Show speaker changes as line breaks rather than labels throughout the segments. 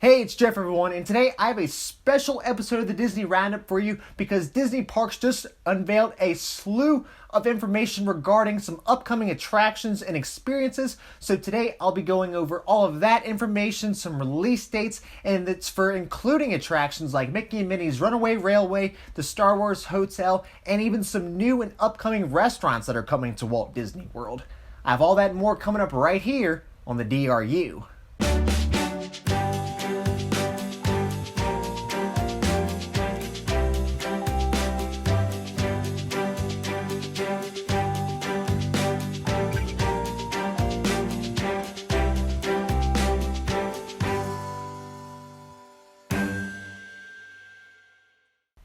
Hey, it's Jeff everyone, and today I have a special episode of the Disney Roundup for you because Disney Parks just unveiled a slew of information regarding some upcoming attractions and experiences. So today I'll be going over all of that information, some release dates, and it's for including attractions like Mickey and Minnie's Runaway Railway, the Star Wars Hotel, and even some new and upcoming restaurants that are coming to Walt Disney World. I have all that and more coming up right here on the DRU.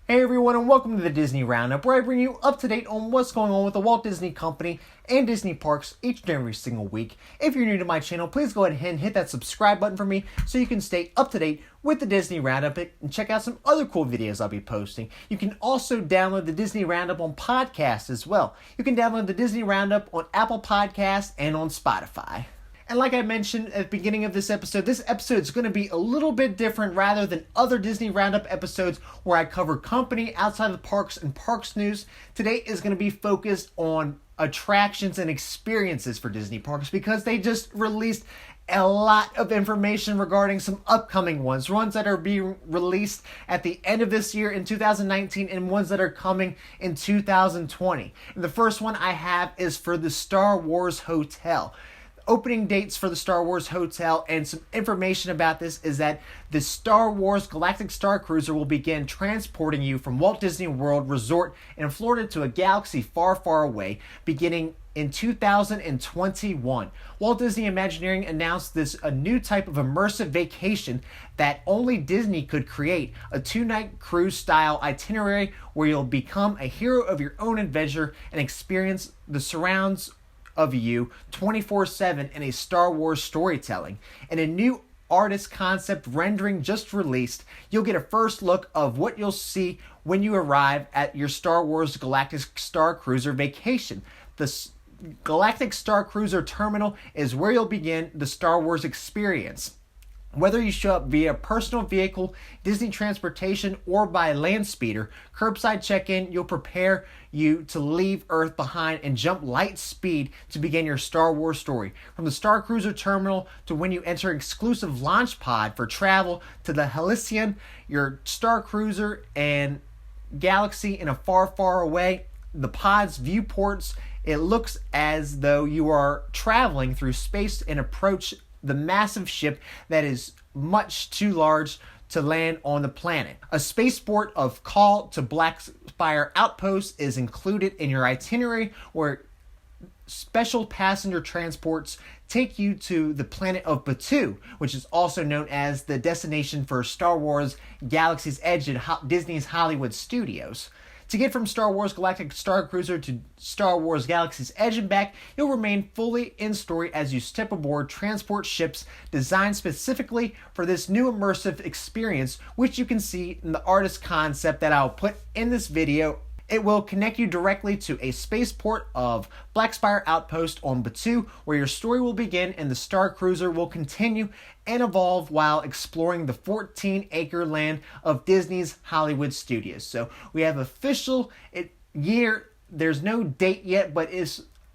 Hey everyone, and welcome to the Disney Roundup, where I bring you up to date on what's going on with the Walt Disney Company and Disney Parks each and every single week. If you're new to my channel, please go ahead and hit that subscribe button for me so you can stay up to date with the Disney Roundup and check out some other cool videos I'll be posting. You can also download the Disney Roundup on podcast as well. You can download the Disney Roundup on Apple Podcasts and on Spotify. And like I mentioned at the beginning of this episode is going to be a little bit different rather than other Disney Roundup episodes where I cover company outside of the parks and parks news. Today is going to be focused on attractions and experiences for Disney Parks because they just released a lot of information regarding some upcoming ones that are being released at the end of this year in 2019 and ones that are coming in 2020. And the first one I have is for the Star Wars Hotel. Opening dates for the Star Wars Hotel and some information about this is that the Star Wars Galactic Starcruiser will begin transporting you from Walt Disney World Resort in Florida to a galaxy far, far away, beginning in 2021. Walt Disney Imagineering announced a new type of immersive vacation that only Disney could create, a 2-night cruise style itinerary where you'll become a hero of your own adventure and experience the surrounds of you 24/7 in a Star Wars storytelling. In a new artist concept rendering just released, you'll get a first look of what you'll see when you arrive at your Star Wars Galactic Starcruiser vacation. The Galactic Starcruiser terminal is where you'll begin the Star Wars experience. Whether you show up via personal vehicle, Disney transportation, or by land speeder, curbside check-in, you'll prepare you to leave Earth behind and jump light speed to begin your Star Wars story. From the Starcruiser terminal to when you enter exclusive launch pod for travel to the Halcyon, your Starcruiser and galaxy in a far, far away, the pod's viewports, it looks as though you are traveling through space and approach the massive ship that is much too large to land on the planet. A spaceport of call to Blackspire Outpost is included in your itinerary, where special passenger transports take you to the planet of Batuu, which is also known as the destination for Star Wars Galaxy's Edge at Disney's Hollywood Studios. To get from Star Wars Galactic Starcruiser to Star Wars Galaxy's Edge and back, you'll remain fully in story as you step aboard transport ships designed specifically for this new immersive experience, which you can see in the artist concept that I'll put in this video. It will connect you directly to a spaceport of Blackspire Outpost on Batuu, where your story will begin and the Starcruiser will continue and evolve while exploring the 14-acre land of Disney's Hollywood Studios. So we have official year. There's no date yet, but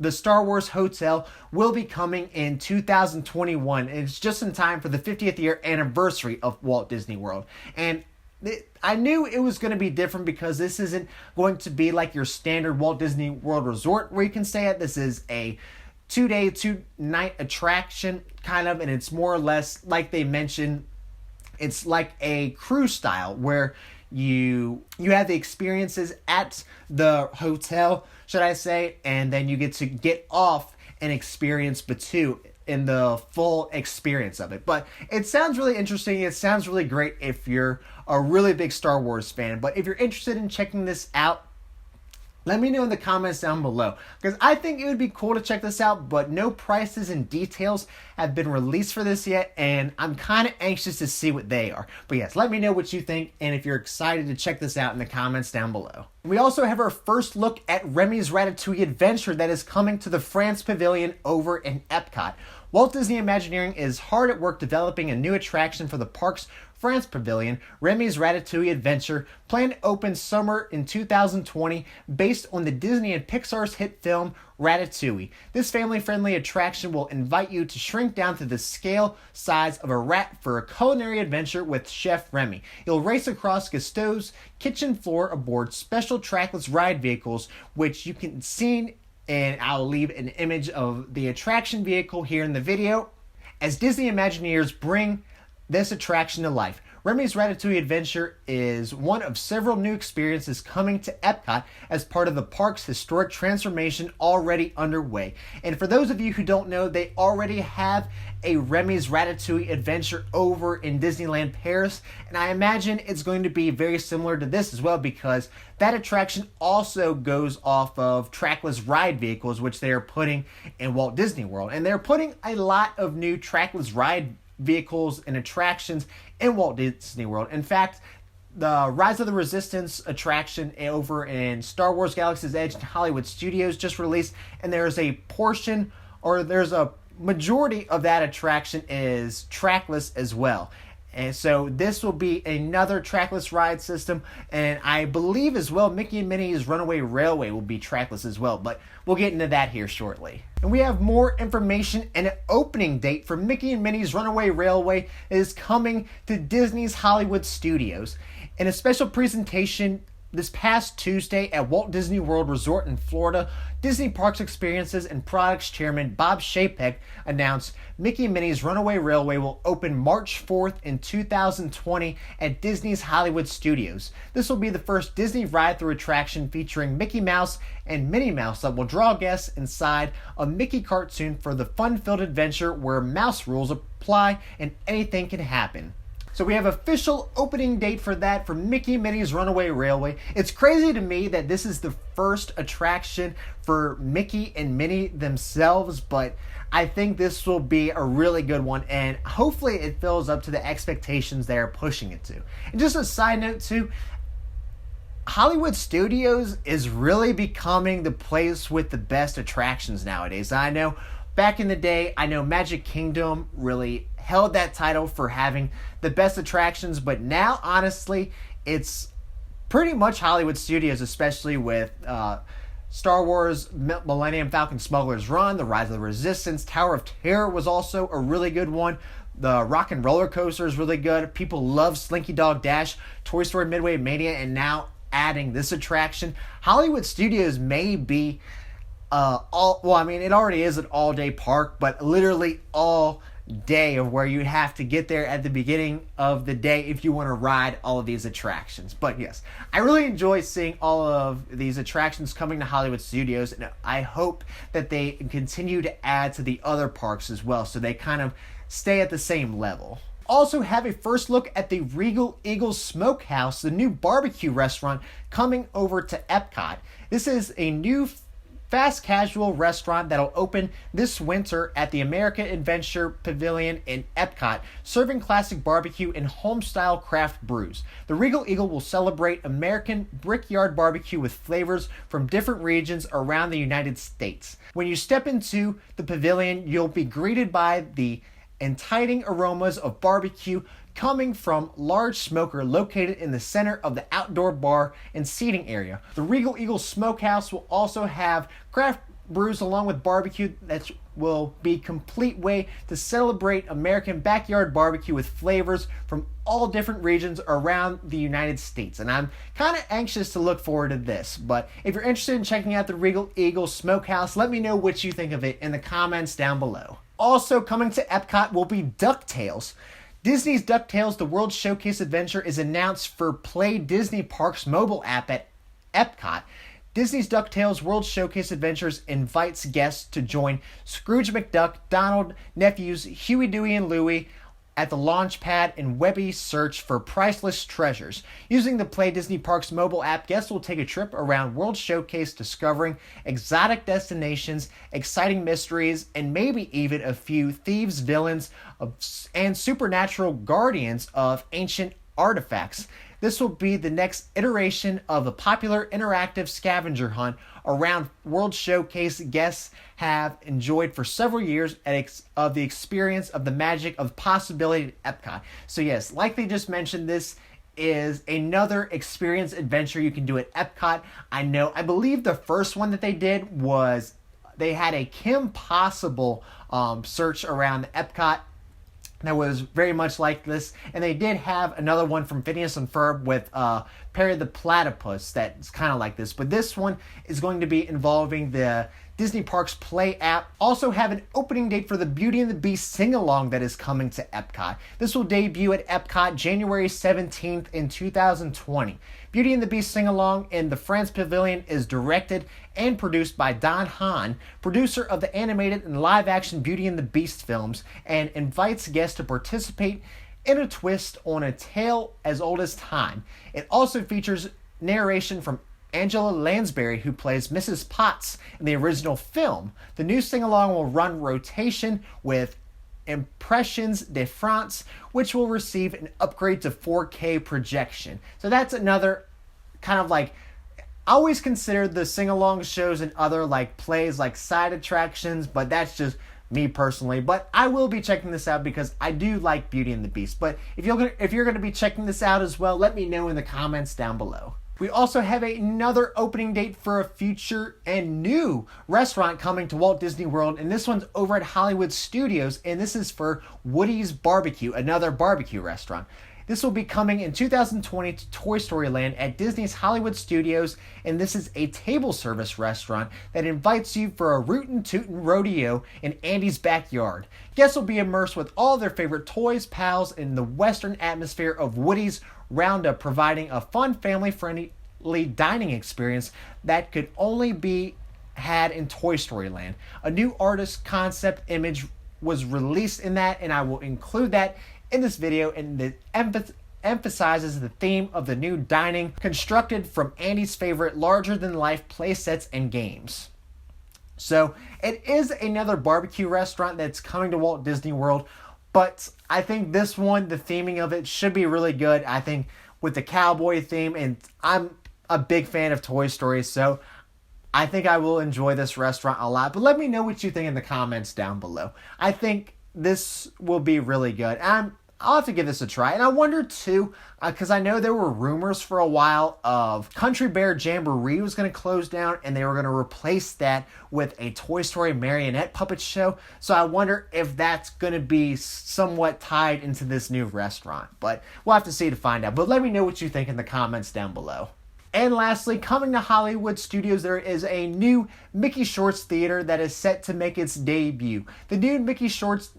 the Star Wars Hotel will be coming in 2021. And it's just in time for the 50th year anniversary of Walt Disney World. And I knew it was going to be different because this isn't going to be like your standard Walt Disney World Resort where you can stay at. This is a 2-day, 2-night attraction kind of, and it's more or less like they mentioned, it's like a cruise style where you have the experiences at the hotel, should I say, and then you get to get off and experience Batuu in the full experience of it. But it sounds really interesting. It sounds really great if you're a really big Star Wars fan. But if you're interested in checking this out, let me know in the comments down below, because I think it would be cool to check this out, but no prices and details have been released for this yet, and I'm kind of anxious to see what they are. But yes, let me know what you think, and if you're excited to check this out in the comments down below. We also have our first look at Remys Ratatouille Adventure that is coming to the France Pavilion over in Epcot. Walt Disney Imagineering is hard at work developing a new attraction for the park's France Pavilion, Remys Ratatouille Adventure, planned to open summer in 2020 based on the Disney and Pixar's hit film Ratatouille. This family-friendly attraction will invite you to shrink down to the scale size of a rat for a culinary adventure with Chef Remy. You'll race across Gusteau's kitchen floor aboard special trackless ride vehicles, which you can see, and I'll leave an image of the attraction vehicle here in the video, as Disney Imagineers bring this attraction to life. Remy's Ratatouille Adventure is one of several new experiences coming to Epcot as part of the park's historic transformation already underway. And for those of you who don't know, they already have a Remy's Ratatouille Adventure over in Disneyland Paris, and I imagine it's going to be very similar to this as well, because that attraction also goes off of trackless ride vehicles, which they are putting in Walt Disney World. And they're putting a lot of new trackless ride vehicles and attractions in Walt Disney World. In fact, the Rise of the Resistance attraction over in Star Wars Galaxy's Edge in Hollywood Studios just released, and there's a majority of that attraction is trackless as well. And so this will be another trackless ride system, and I believe as well Mickey and Minnie's Runaway Railway will be trackless as well, but we'll get into that here shortly. And we have more information, and an opening date for Mickey and Minnie's Runaway Railway is coming to Disney's Hollywood Studios. In a special presentation this past Tuesday at Walt Disney World Resort in Florida, Disney Parks Experiences and Products Chairman Bob Chapek announced Mickey and Minnie's Runaway Railway will open March 4th in 2020 at Disney's Hollywood Studios. This will be the first Disney ride-through attraction featuring Mickey Mouse and Minnie Mouse that will draw guests inside a Mickey cartoon for the fun-filled adventure where mouse rules apply and anything can happen. So we have official opening date for that for Mickey and Minnie's Runaway Railway. It's crazy to me that this is the first attraction for Mickey and Minnie themselves, but I think this will be a really good one, and hopefully it fills up to the expectations they're pushing it to. And just a side note too, Hollywood Studios is really becoming the place with the best attractions nowadays. I know back in the day, Magic Kingdom really held that title for having the best attractions, but now honestly it's pretty much Hollywood Studios, especially with Star Wars Millennium Falcon Smuggler's Run, The Rise of the Resistance, Tower of Terror was also a really good one. The Rock and Roller Coaster is really good. People love Slinky Dog Dash, Toy Story Midway Mania, and now adding this attraction. Hollywood Studios may be it already is an all-day park, but literally all day of where you have to get there at the beginning of the day if you want to ride all of these attractions. But yes, I really enjoy seeing all of these attractions coming to Hollywood Studios, and I hope that they continue to add to the other parks as well, so they kind of stay at the same level. Also have a first look at the Regal Eagle Smokehouse, the new barbecue restaurant coming over to Epcot. This is a new fast casual restaurant that'll open this winter at the American Adventure Pavilion in Epcot, serving classic barbecue and home-style craft brews. The Regal Eagle will celebrate American brickyard barbecue with flavors from different regions around the United States. When you step into the pavilion, you'll be greeted by the enticing aromas of barbecue coming from large smoker located in the center of the outdoor bar and seating area. The Regal Eagle Smokehouse will also have craft brews along with barbecue that will be a complete way to celebrate American backyard barbecue with flavors from all different regions around the United States. And I'm kind of anxious to look forward to this. But if you're interested in checking out the Regal Eagle Smokehouse, let me know what you think of it in the comments down below. Also coming to Epcot will be Ducktales. Disney's Ducktales The World Showcase Adventure is announced for Play Disney Parks mobile app at Epcot. Disney's Ducktales World Showcase Adventures invites guests to join Scrooge McDuck, Donald, nephews Huey, Dewey, and Louie at the launch pad in Webby's search for priceless treasures. Using the Play Disney Parks mobile app, guests will take a trip around World Showcase discovering exotic destinations, exciting mysteries, and maybe even a few thieves, villains, and supernatural guardians of ancient artifacts. This will be the next iteration of the popular interactive scavenger hunt around World Showcase guests have enjoyed for several years of the experience of the magic of possibility at Epcot. So yes, like they just mentioned, this is another experience adventure you can do at Epcot. I believe the first one that they did was they had a Kim Possible search around Epcot that was very much like this, and they did have another one from Phineas and Ferb with Perry the Platypus that's kind of like this, but this one is going to be involving the Disney Parks Play app. Also have an opening date for the Beauty and the Beast sing-along that is coming to Epcot. This will debut at Epcot January 17th in 2020. Beauty and the Beast sing-along in the France Pavilion is directed and produced by Don Hahn, producer of the animated and live-action Beauty and the Beast films, and invites guests to participate in a twist on a tale as old as time. It also features narration from Angela Lansbury, who plays Mrs. Potts in the original film. The new sing-along will run rotation with Impressions de France, which will receive an upgrade to 4K projection. So that's another kind of like, I always consider the sing-along shows and other like plays like side attractions, but that's just me personally. But I will be checking this out because I do like Beauty and the Beast. But if you're going to be checking this out as well, let me know in the comments down below. We also have another opening date for a future and new restaurant coming to Walt Disney World, and this one's over at Hollywood Studios, and this is for Woody's Barbecue, another barbecue restaurant. This will be coming in 2020 to Toy Story Land at Disney's Hollywood Studios, and this is a table service restaurant that invites you for a rootin' tootin' rodeo in Andy's backyard. Guests will be immersed with all their favorite toys, pals, and the western atmosphere of Woody's Roundup, providing a fun, family-friendly dining experience that could only be had in Toy Story Land. A new artist concept image was released in that, and I will include that in this video, and it emphasizes the theme of the new dining constructed from Andy's favorite larger-than-life play sets and games. So it is another barbecue restaurant that's coming to Walt Disney World, but I think this one, the theming of it should be really good. I think with the cowboy theme, and I'm a big fan of Toy Story, so I think I will enjoy this restaurant a lot. But let me know what you think in the comments down below. I think this will be really good. I'll have to give this a try. And I wonder too, because I know there were rumors for a while of Country Bear Jamboree was going to close down and they were going to replace that with a Toy Story marionette puppet show. So I wonder if that's going to be somewhat tied into this new restaurant. But we'll have to see to find out. But let me know what you think in the comments down below. And lastly, coming to Hollywood Studios, there is a new Mickey Shorts Theater that is set to make its debut. The new Mickey Shorts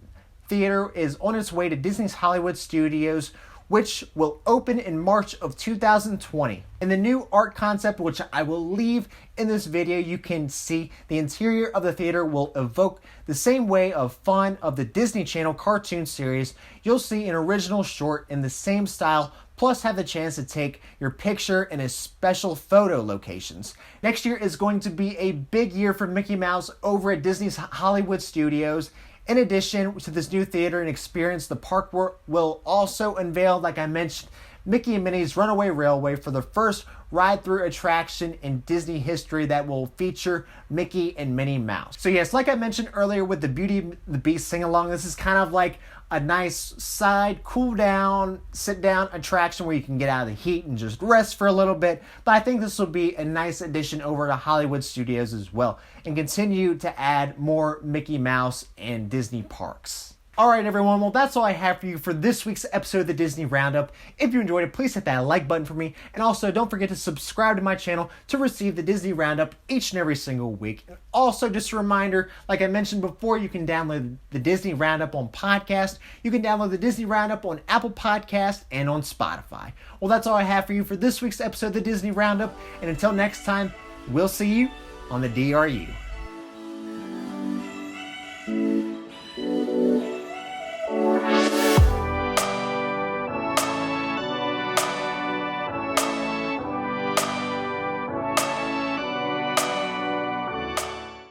Theater is on its way to Disney's Hollywood Studios, which will open in March of 2020. In the new art concept, which I will leave in this video, you can see the interior of the theater will evoke the same way of fun of the Disney Channel cartoon series. You'll see an original short in the same style, plus have the chance to take your picture in a special photo locations. Next year is going to be a big year for Mickey Mouse over at Disney's Hollywood Studios. In addition to this new theater and experience, the park will also unveil, like I mentioned, Mickey and Minnie's Runaway Railway for the first ride-through attraction in Disney history that will feature Mickey and Minnie Mouse. So yes, like I mentioned earlier with the Beauty and the Beast sing-along, this is kind of like a nice side, cool down, sit down attraction where you can get out of the heat and just rest for a little bit. But I think this will be a nice addition over to Hollywood Studios as well and continue to add more Mickey Mouse and Disney parks. Alright everyone, well that's all I have for you for this week's episode of the Disney Roundup. If you enjoyed it, please hit that like button for me, and also don't forget to subscribe to my channel to receive the Disney Roundup each and every single week. And also just a reminder, like I mentioned before, you can download the Disney Roundup on podcast, you can download the Disney Roundup on Apple Podcast and on Spotify. Well that's all I have for you for this week's episode of the Disney Roundup, and until next time, we'll see you on the DRU.